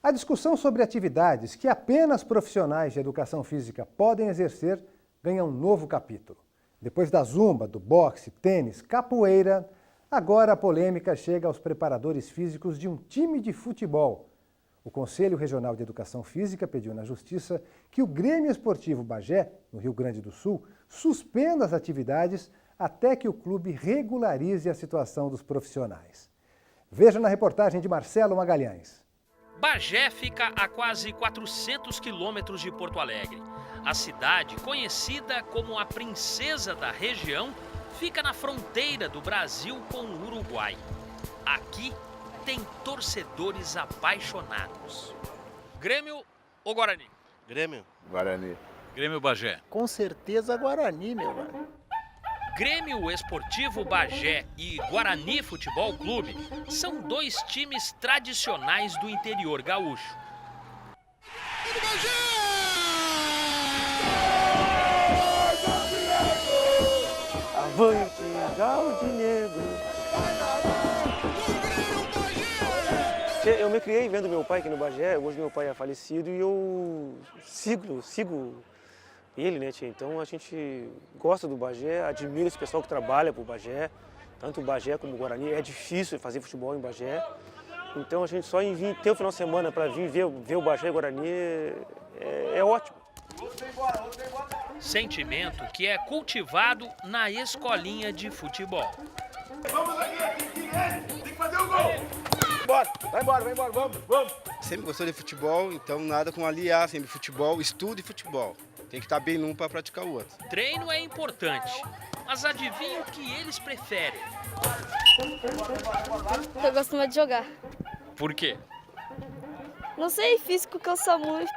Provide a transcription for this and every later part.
A discussão sobre atividades que apenas profissionais de educação física podem exercer ganha um novo capítulo. Depois da zumba, do boxe, tênis, capoeira, agora a polêmica chega aos preparadores físicos de um time de futebol. O Conselho Regional de Educação Física pediu na Justiça que o Grêmio Esportivo Bagé, no Rio Grande do Sul, suspenda as atividades até que o clube regularize a situação dos profissionais. Veja na reportagem de Marcelo Magalhães. Bagé fica a quase 400 quilômetros de Porto Alegre. A cidade, conhecida como a princesa da região, fica na fronteira do Brasil com o Uruguai. Aqui tem torcedores apaixonados. Grêmio ou Guarani? Grêmio. Guarani. Grêmio Bagé. Com certeza Guarani, meu velho. Grêmio Esportivo Bagé e Guarani Futebol Clube são dois times tradicionais do interior gaúcho. Avante, Galdinegro. Eu me criei vendo meu pai aqui no Bagé. Hoje meu pai é falecido e eu sigo ele, né, tia? Então a gente gosta do Bagé, admira esse pessoal que trabalha pro Bagé, tanto o Bagé como o Guarani. É difícil fazer futebol em Bagé, então a gente só em vir ter o final de semana para vir ver o Bagé e o Guarani é ótimo. Sentimento que é cultivado na escolinha de futebol. Vamos aqui, tem que fazer o gol! Vai embora, vamos. Sempre gostou de futebol, então nada com aliar sempre futebol, estudo e futebol. Tem que estar bem num para praticar o outro. Treino é importante, mas adivinha o que eles preferem? Eu gosto mais de jogar. Por quê? Não sei, físico cansa muito.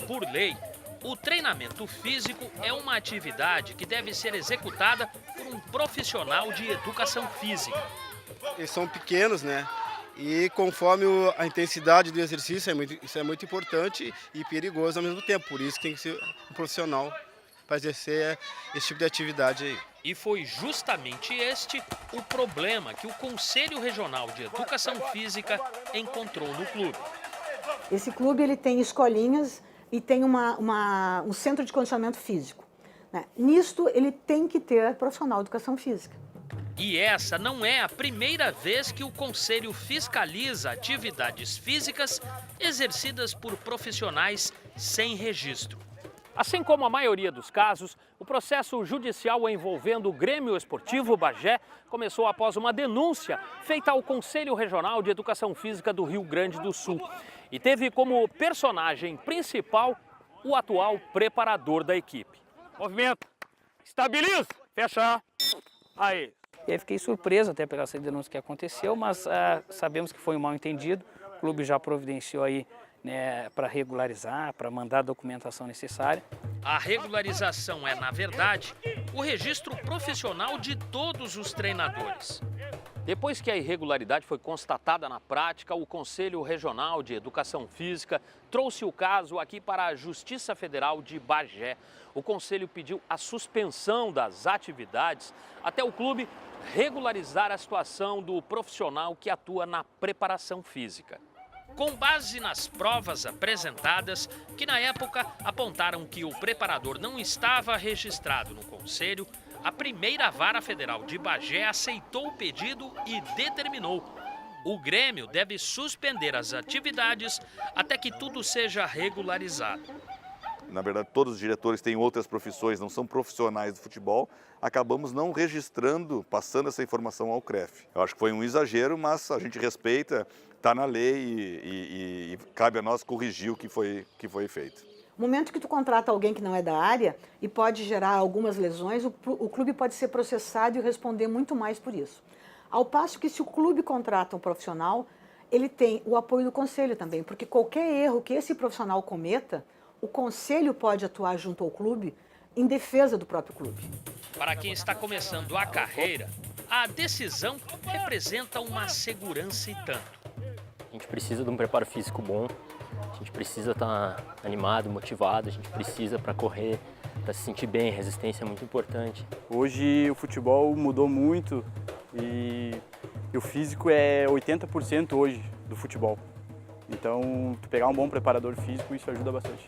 Por lei, o treinamento físico é uma atividade que deve ser executada por um profissional de educação física. Eles são pequenos, né? E conforme a intensidade do exercício, isso é muito importante e perigoso ao mesmo tempo. Por isso tem que ser um profissional para exercer esse tipo de atividade aí. E foi justamente este o problema que o Conselho Regional de Educação Física encontrou no clube. Esse clube ele tem escolinhas e tem um centro de condicionamento físico, né? Nisto ele tem que ter profissional de educação física. E essa não é a primeira vez que o Conselho fiscaliza atividades físicas exercidas por profissionais sem registro. Assim como a maioria dos casos, o processo judicial envolvendo o Grêmio Esportivo Bagé começou após uma denúncia feita ao Conselho Regional de Educação Física do Rio Grande do Sul. E teve como personagem principal o atual preparador da equipe. Movimento, estabiliza, fecha, aí. E aí fiquei surpreso até pela essa denúncia que aconteceu, mas sabemos que foi um mal entendido. O clube já providenciou aí, né, para regularizar, para mandar a documentação necessária. A regularização é, na verdade, o registro profissional de todos os treinadores. Depois que a irregularidade foi constatada na prática, o Conselho Regional de Educação Física trouxe o caso aqui para a Justiça Federal de Bagé. O Conselho pediu a suspensão das atividades até o clube regularizar a situação do profissional que atua na preparação física. Com base nas provas apresentadas, que na época apontaram que o preparador não estava registrado no Conselho, a primeira vara federal de Bagé aceitou o pedido e determinou: o Grêmio deve suspender as atividades até que tudo seja regularizado. Na verdade, todos os diretores têm outras profissões, não são profissionais do futebol. Acabamos não registrando, passando essa informação ao CREF. Eu acho que foi um exagero, mas a gente respeita, está na lei e cabe a nós corrigir o que foi feito. No momento que tu contrata alguém que não é da área e pode gerar algumas lesões, o clube pode ser processado e responder muito mais por isso. Ao passo que se o clube contrata um profissional, ele tem o apoio do conselho também, porque qualquer erro que esse profissional cometa, o conselho pode atuar junto ao clube em defesa do próprio clube. Para quem está começando a carreira, a decisão representa uma segurança e tanto. A gente precisa de um preparo físico bom, a gente precisa estar animado, motivado, a gente precisa para correr, para se sentir bem, resistência é muito importante. Hoje o futebol mudou muito E o físico é 80% hoje do futebol. Então, tu pegar um bom preparador físico, isso ajuda bastante.